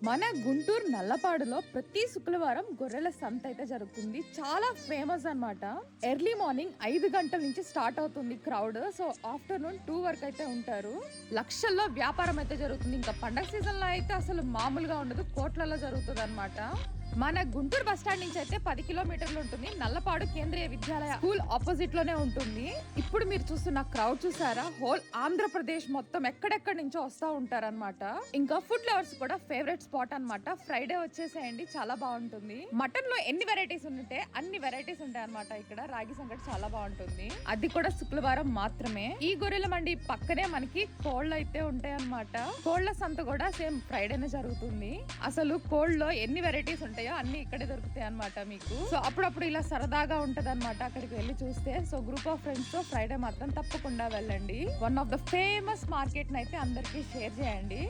మన గుంటూరు నల్లపాడులో ప్రతి శుక్రవారం గొర్రెల సంత అయితే జరుగుతుంది. చాలా ఫేమస్ అన్నమాట. ఎర్లీ మార్నింగ్ 5 గంటల నుంచి స్టార్ట్ అవుతుంది క్రౌడ్. సో ఆఫ్టర్నూన్ 2 వరకు అయితే ఉంటారు. లక్షల్లో వ్యాపారం అయితే జరుగుతుంది. ఇంకా పండగ సీజన్ లో అయితే అసలు మామూలుగా ఉండదు, కోట్లలో జరుగుతుంది అన్నమాట. మన గుంటూరు బస్ స్టాండ్ నుంచి అయితే 10 కిలోమీటర్లు ఉంటుంది. నల్లపాడు కేంద్రీయ విద్యాలయ స్కూల్ ఆపోజిట్ లోనే ఉంటుంది. ఇప్పుడు మీరు చూస్తున్న క్రౌడ్ చూసారా, హోల్ ఆంధ్రప్రదేశ్ మొత్తం ఎక్కడెక్కడి నుంచో వస్తా ఉంటారన్నమాట. ఇంకా ఫుడ్ లవర్స్ కూడా ఫేవరెట్ స్పాట్ అన్నమాట. ఫ్రైడే వచ్చేసేయండి, చాలా బాగుంటుంది. మటన్ లో ఎన్ని వెరైటీస్ ఉంటే అన్ని వెరైటీస్ ఉంటాయి అన్నమాట. ఇక్కడ రాగి సంగటి చాలా బాగుంటుంది, అది కూడా శుక్రవారం మాత్రమే. ఈ గొర్రెల మండి పక్కనే మనకి కోళ్ళు అయితే ఉంటాయి అన్నమాట. కోళ్ల సంత కూడా సేమ్ ఫ్రైడేనే జరుగుతుంది. అసలు కోళ్ళలో ఎన్ని వెరైటీస్ ఉంటాయి అన్ని ఇక్కడే దొరుకుతాయి అన్నమాట మీకు. సో అప్పుడప్పుడు ఇలా సరదాగా ఉంటది అనమాట అక్కడికి వెళ్ళి చూస్తే. సో గ్రూప్ ఆఫ్ ఫ్రెండ్స్ తో ఫ్రైడే మాత్రం తప్పకుండా వెళ్ళండి. One of the famous market అయితే అందరికి షేర్ చేయండి.